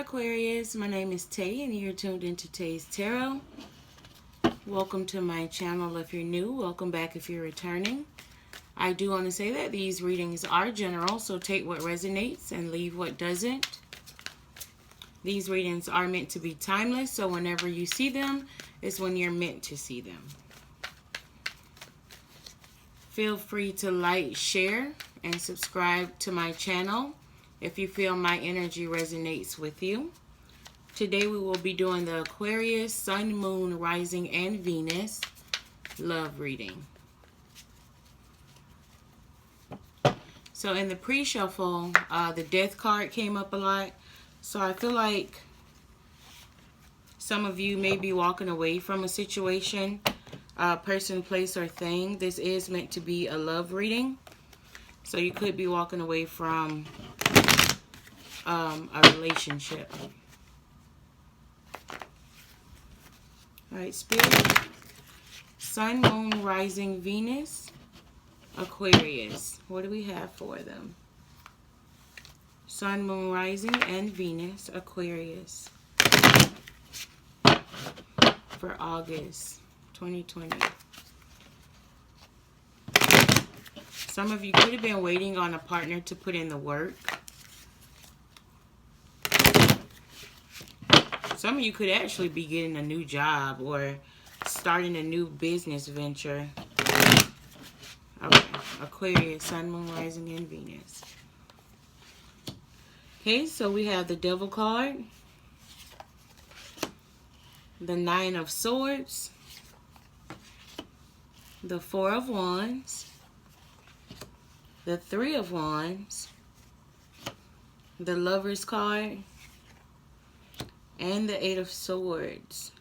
Aquarius, my name is Tay and you're tuned into Tay's Tarot. Welcome to my channel if you're new. Welcome back if you're returning. I do want to say that these readings are general, so take what resonates and leave what doesn't. These readings are meant to be timeless, so whenever you see them is when you're meant to see them. Feel free to like, share, and subscribe to my channel if you feel my energy resonates with you. Today we will be doing the Aquarius, Sun, Moon, Rising, and Venus love reading. So in the pre-shuffle, the Death card came up a lot. So I feel like some of you may be walking away from a situation, person, place, or thing. This is meant to be a love reading. So you could be walking away from a relationship. Alright, Spirit. Sun, Moon, Rising, Venus, Aquarius. What do we have for them? Sun, Moon, Rising, and Venus, Aquarius. For August 2020. Some of you could have been waiting on a partner to put in the work. Some of you could actually be getting a new job or starting a new business venture. Okay, Aquarius, Sun, Moon, Rising, and Venus. Okay, so we have the Devil card, the Nine of Swords, the Four of Wands, the Three of Wands, the Lover's card, and the Eight of Swords.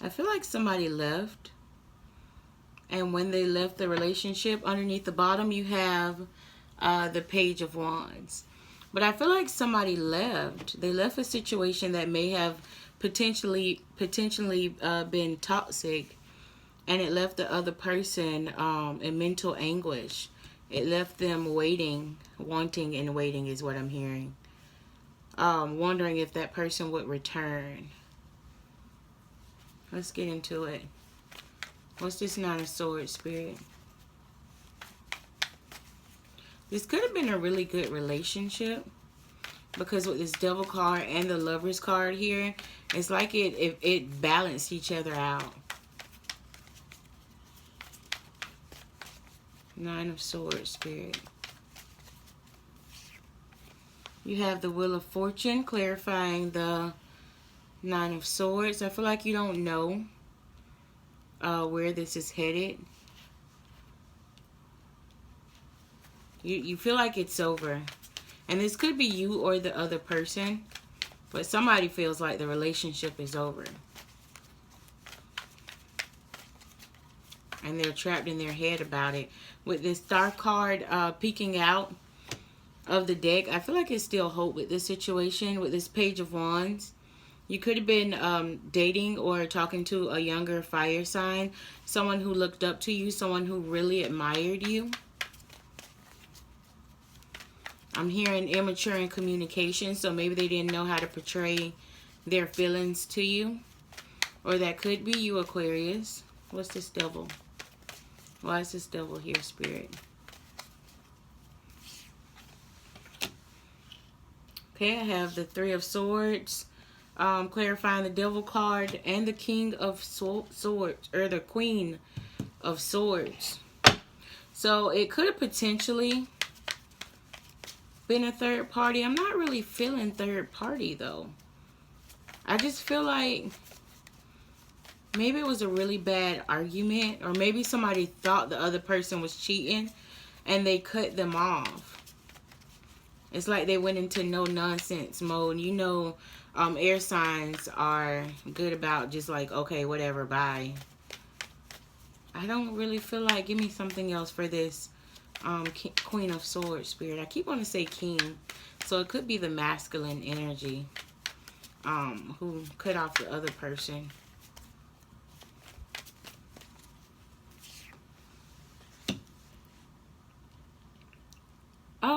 I feel like somebody left, and when they left the relationship, underneath the bottom you have the Page of Wands. But I feel like somebody left. They left a situation that may have potentially been toxic, and it left the other person in mental anguish. It left them waiting, wanting and waiting is what I'm hearing. Wondering if that person would return. Let's get into it. What's this Nine of Swords, Spirit? This could have been a really good relationship, because with this Devil card and the Lover's card here, it's like it balanced each other out. Nine of Swords, Spirit. You have the Wheel of Fortune clarifying the Nine of Swords. I feel like you don't know where this is headed. You feel like it's over. And this could be you or the other person, but somebody feels like the relationship is over. And they're trapped in their head about it. With this Star card peeking out of the deck, I feel like it's still hope with this situation. With this Page of Wands, you could have been dating or talking to a younger fire sign. Someone who looked up to you. Someone who really admired you. I'm hearing immature in communication. So maybe they didn't know how to portray their feelings to you. Or that could be you, Aquarius. What's this Devil? Why is this Devil here, Spirit? Okay, I have the Three of Swords. Clarifying the Devil card and the King of Swords, or the Queen of Swords. So it could have potentially been a third party. I'm not really feeling third party though. I just feel like maybe it was a really bad argument, or maybe somebody thought the other person was cheating and they cut them off. It's like they went into no nonsense mode. You know, air signs are good about just like, okay, whatever, bye. I don't really feel like, give me something else for this Queen of Swords, Spirit. I keep wanting to say King, so it could be the masculine energy who cut off the other person.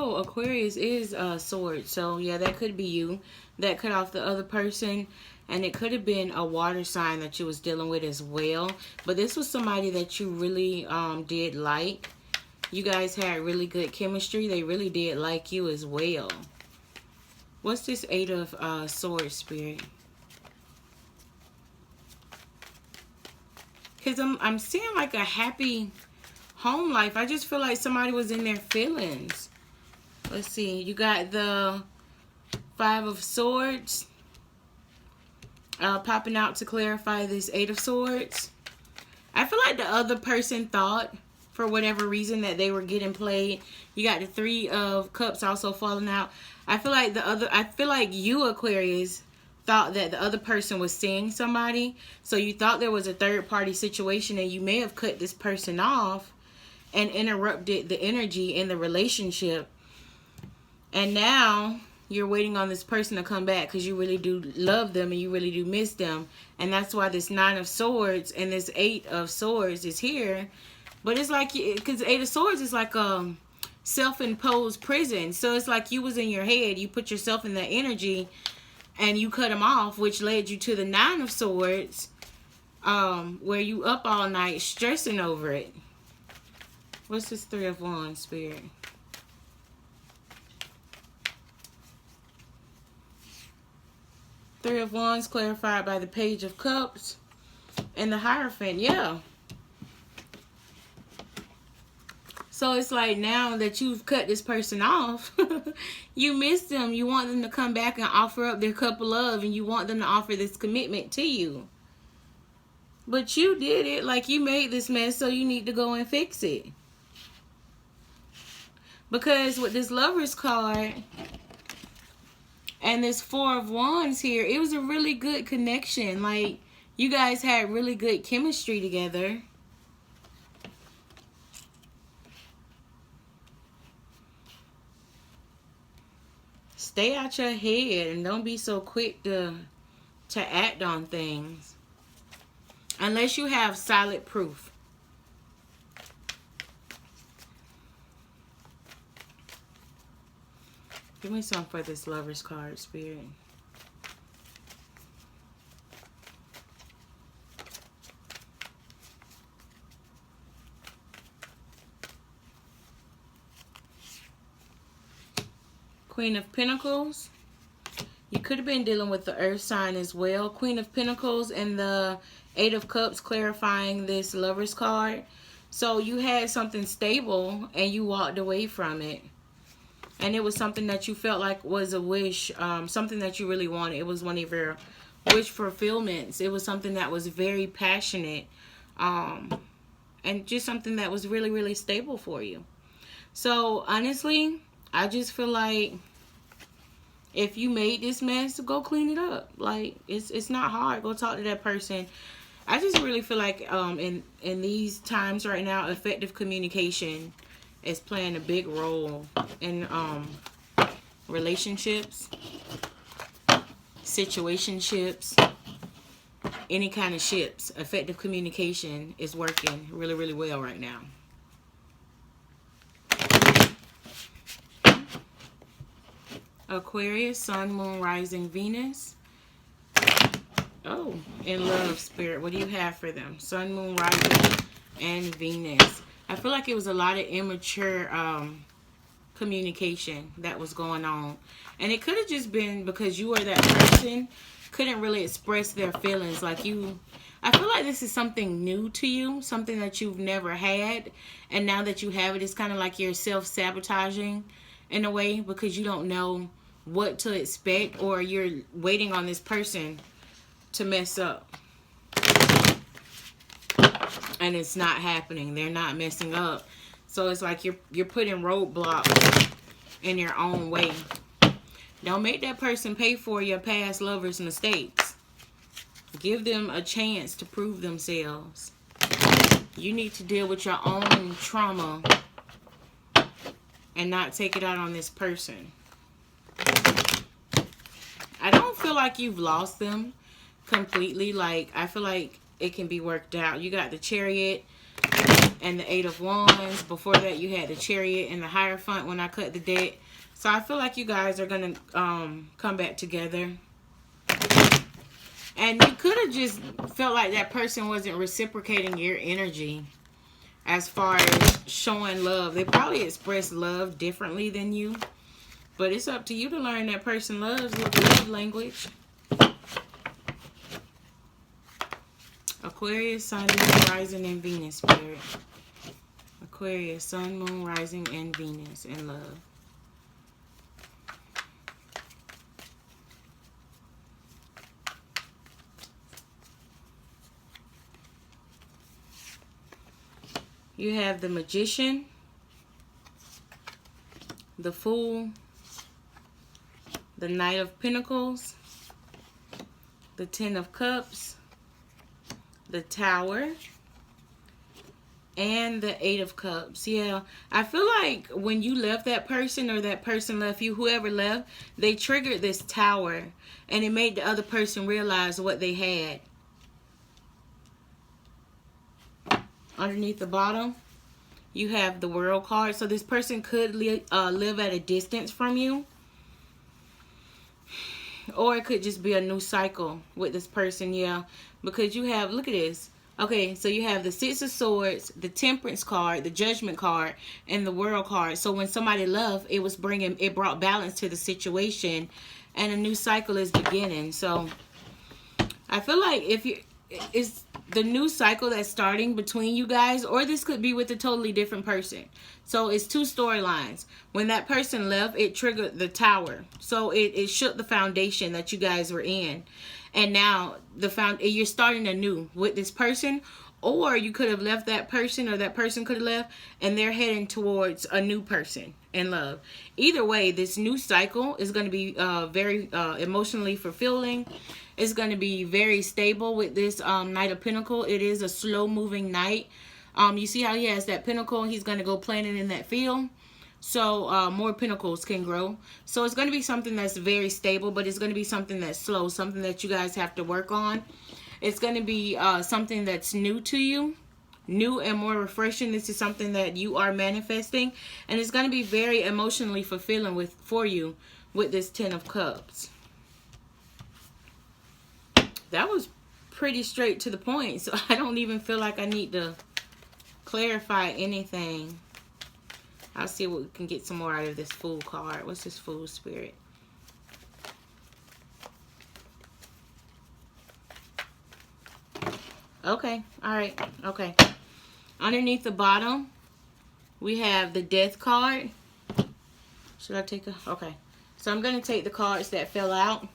Oh, Aquarius is sword. So, yeah, that could be you. That cut off the other person. And it could have been a water sign that you was dealing with as well. But this was somebody that you really did like. You guys had really good chemistry. They really did like you as well. What's this Eight of Swords, Spirit? Because I'm seeing like a happy home life. I just feel like somebody was in their feelings. Let's see. You got the Five of Swords popping out to clarify this Eight of Swords. I feel like the other person thought, for whatever reason, that they were getting played. You got the Three of Cups also falling out. I feel like you, Aquarius, thought that the other person was seeing somebody. So you thought there was a third party situation, and you may have cut this person off and interrupted the energy in the relationship. And now you're waiting on this person to come back because you really do love them and you really do miss them. And that's why this Nine of Swords and this Eight of Swords is here. But it's like, because Eight of Swords is like a self-imposed prison. So it's like you was in your head. You put yourself in that energy and you cut them off, which led you to the Nine of Swords, where you up all night stressing over it. What's this Three of Wands, Spirit? Three of Wands clarified by the Page of Cups and the Hierophant. Yeah. So it's like now that you've cut this person off, you miss them. You want them to come back and offer up their cup of love, and you want them to offer this commitment to you. But you did it. Like, you made this mess, so you need to go and fix it. Because with this Lover's card and this Four of Wands here, it was a really good connection. Like, you guys had really good chemistry together. Stay out your head and don't be so quick to act on things. Unless you have solid proof. Give me some for this Lover's card, Spirit. Queen of Pentacles. You could have been dealing with the Earth sign as well. Queen of Pentacles and the Eight of Cups clarifying this Lover's card. So you had something stable and you walked away from it. And it was something that you felt like was a wish, something that you really wanted. It was one of your wish fulfillments. It was something that was very passionate, and just something that was really, really stable for you. So honestly, I just feel like if you made this mess, go clean it up. Like, it's not hard. Go talk to that person. I just really feel like in these times right now, effective communication is playing a big role in relationships, situationships, any kind of ships. Effective communication is working really, really well right now. Aquarius, Sun, Moon, Rising, Venus. Oh, in love, Spirit, what do you have for them? Sun, Moon, Rising, and Venus. I feel like it was a lot of immature communication that was going on. And it could have just been because you were that person, couldn't really express their feelings. Like you, I feel like this is something new to you, something that you've never had. And now that you have it, it's kind of like you're self-sabotaging in a way because you don't know what to expect, or you're waiting on this person to mess up. And it's not happening. They're not messing up. So it's like you're putting roadblocks in your own way. Don't make that person pay for your past lovers' mistakes. Give them a chance to prove themselves. You need to deal with your own trauma and not take it out on this person. I don't feel like you've lost them completely. Like, I feel like it can be worked out. You got the Chariot and the 8 of Wands. Before that, you had the Chariot and the Hierophant when I cut the deck. So I feel like you guys are going to come back together. And you could have just felt like that person wasn't reciprocating your energy as far as showing love. They probably express love differently than you. But it's up to you to learn that person loves your love language. Aquarius, Sun, Moon, Rising, and Venus, Spirit. Aquarius, Sun, Moon, Rising, and Venus in love. You have the Magician, the Fool, the Knight of Pentacles, the Ten of Cups, the Tower, and the 8 of Cups. Yeah, I feel like when you left that person or that person left you, whoever left, they triggered this Tower, and it made the other person realize what they had. Underneath the bottom, you have the World card. So this person could live at a distance from you. Or it could just be a new cycle with this person, yeah. Because you have, look at this. Okay, so you have the 6 of Swords, the Temperance card, the Judgment card, and the World card. So when somebody left, it brought balance to the situation, and a new cycle is beginning. So I feel like it's the new cycle that's starting between you guys, or this could be with a totally different person. So it's two storylines. When that person left, it triggered the Tower. So it shook the foundation that you guys were in. And now you're starting anew with this person, or you could have left that person, or that person could have left, and they're heading towards a new person in love. Either way, this new cycle is going to be very emotionally fulfilling. It's going to be very stable with this Knight of Pentacles. It is a slow-moving knight. You see how he has that pentacle? He's going to go plant it in that field. So more pentacles can grow. So it's going to be something that's very stable, but it's going to be something that's slow, something that you guys have to work on. It's going to be something that's new to you, new and more refreshing. This is something that you are manifesting, and it's going to be very emotionally fulfilling for you with this 10 of Cups. That was pretty straight to the point, so I don't even feel like I need to clarify anything. I'll see what we can get some more out of this Fool card. What's this Fool spirit? Okay, all right, okay. Underneath the bottom, we have the Death card. Should I take a... Okay, so I'm going to take the cards that fell out.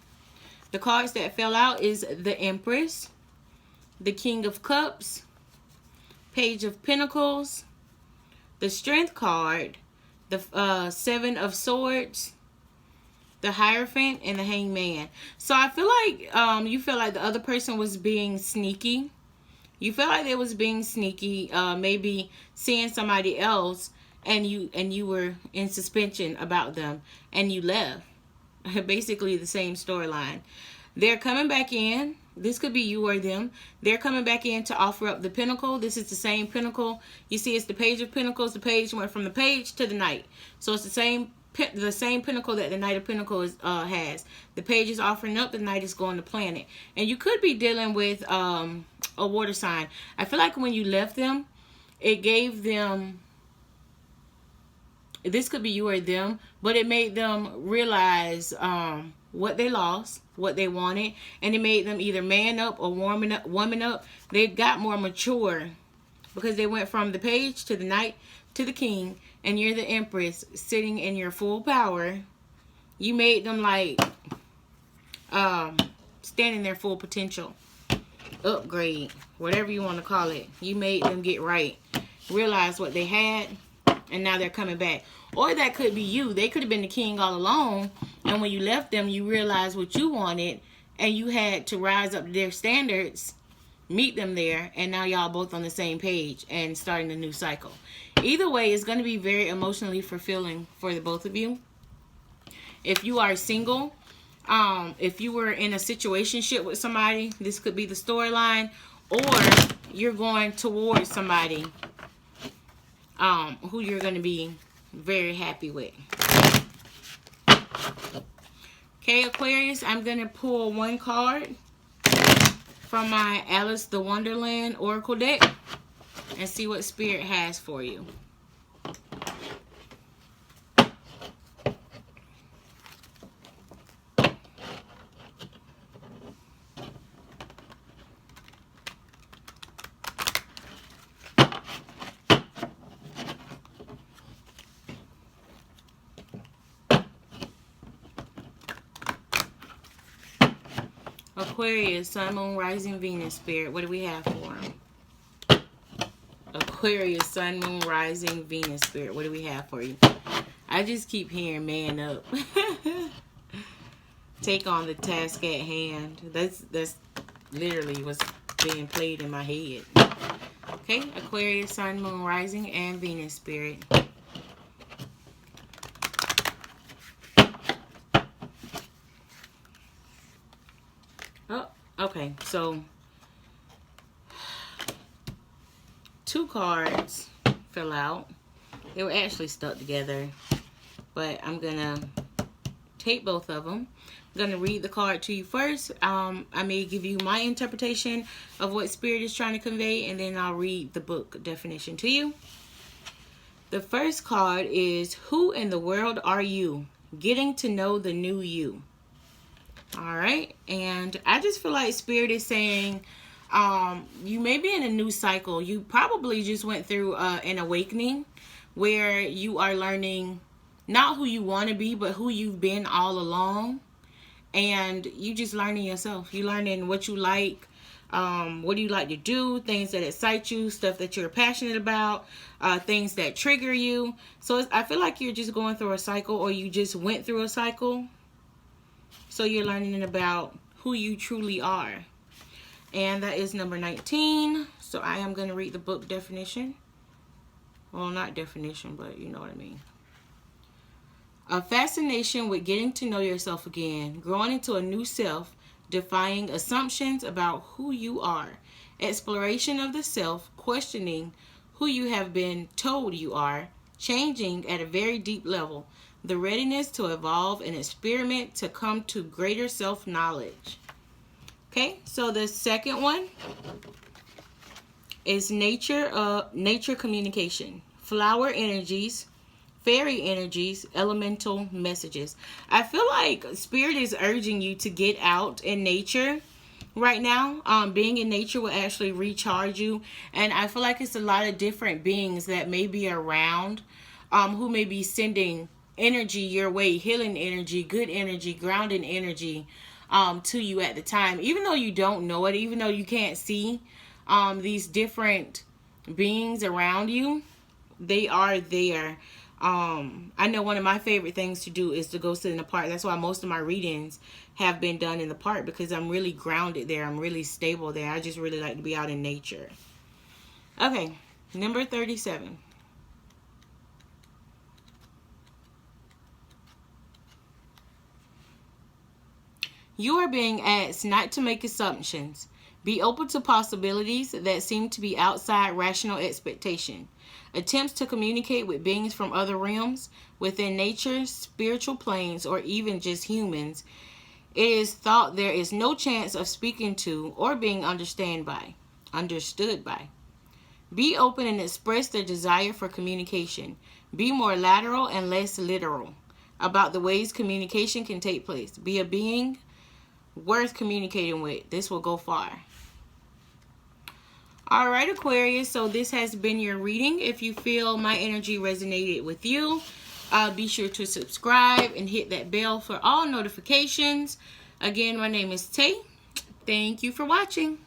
The cards that fell out is the Empress, the King of Cups, Page of Pentacles, the Strength card, the 7 of Swords, the Hierophant, and the Hangman. So I feel like you feel like the other person was being sneaky. You feel like they was being sneaky, maybe seeing somebody else, and you were in suspension about them, and you left. Basically the same storyline. They're coming back in. This could be you or them. They're coming back in to offer up the Pentacle. This is the same Pentacle. You see, it's the Page of Pentacles. The page went from the Page to the Knight. So it's the same Pentacle that the Knight of Pentacles has. The Page is offering up. The Knight is going to planet. And you could be dealing with a water sign. I feel like when you left them, it gave them... This could be you or them, but it made them realize what they lost, what they wanted, and it made them either man up or woman up. They got more mature because they went from the Page to the Knight to the King, and you're the Empress sitting in your full power. You made them like stand in their full potential, upgrade, whatever you want to call it. You made them get right, realize what they had, and now they're coming back. Or that could be you. They could have been the king all along, and when you left them, you realized what you wanted, and you had to rise up to their standards, meet them there, and now y'all both on the same page and starting a new cycle. Either way, it's going to be very emotionally fulfilling for the both of you. If you are single, if you were in a situationship with somebody, this could be the storyline, or you're going towards somebody who you're going to be very happy with. Okay, Aquarius, I'm going to pull one card from my Alice the Wonderland Oracle deck and see what Spirit has for you. Aquarius, Sun, Moon, Rising, Venus, Spirit. What do we have for him? Aquarius, Sun, Moon, Rising, Venus, Spirit. What do we have for you? I just keep hearing man up. Take on the task at hand. That's literally what's being played in my head. Okay, Aquarius, Sun, Moon, Rising, and Venus, Spirit. Okay, so 2 cards fell out. They were actually stuck together, but I'm gonna take both of them. I'm gonna read the card to you first. I may give you my interpretation of what Spirit is trying to convey, and then I'll read the book definition to you. The first card is, who in the world are you? Getting to know the new you. All right, and I just feel like Spirit is saying you may be in a new cycle. You probably just went through an awakening where you are learning not who you want to be, but who you've been all along. And you just learning yourself. You learning what you like, what do you like to do, things that excite you, stuff that you're passionate about, things that trigger you. So I feel like you're just going through a cycle, or you just went through a cycle. So you're learning about who you truly are. And that is number 19. So I am going to read the book definition. Well, not definition, but you know what I mean. A fascination with getting to know yourself again, growing into a new self, defying assumptions about who you are, exploration of the self, questioning who you have been told you are, changing at a very deep level, the readiness to evolve and experiment to come to greater self-knowledge. Okay, so the second one is nature communication, flower energies, fairy energies, elemental messages. I feel like Spirit is urging you to get out in nature right now. Being in nature will actually recharge you, and I feel like it's a lot of different beings that may be around who may be sending energy your way, healing energy, good energy, grounding energy to you at the time, even though you don't know it, even though you can't see these different beings around you. They are there. I know one of my favorite things to do is to go sit in the park. That's why most of my readings have been done in the park, because I'm really grounded there. I'm really stable there. I just really like to be out in nature. Okay, number 37. You are being asked not to make assumptions. Be open to possibilities that seem to be outside rational expectation. Attempts to communicate with beings from other realms, within nature, spiritual planes, or even just humans. It is thought there is no chance of speaking to or being understood by. Be open and express their desire for communication. Be more lateral and less literal about the ways communication can take place. Be a being worth communicating with. This will go far. All right, Aquarius, so this has been your reading. If you feel my energy resonated with you, be sure to subscribe and hit that bell for all notifications. Again, my name is Tay. Thank you for watching.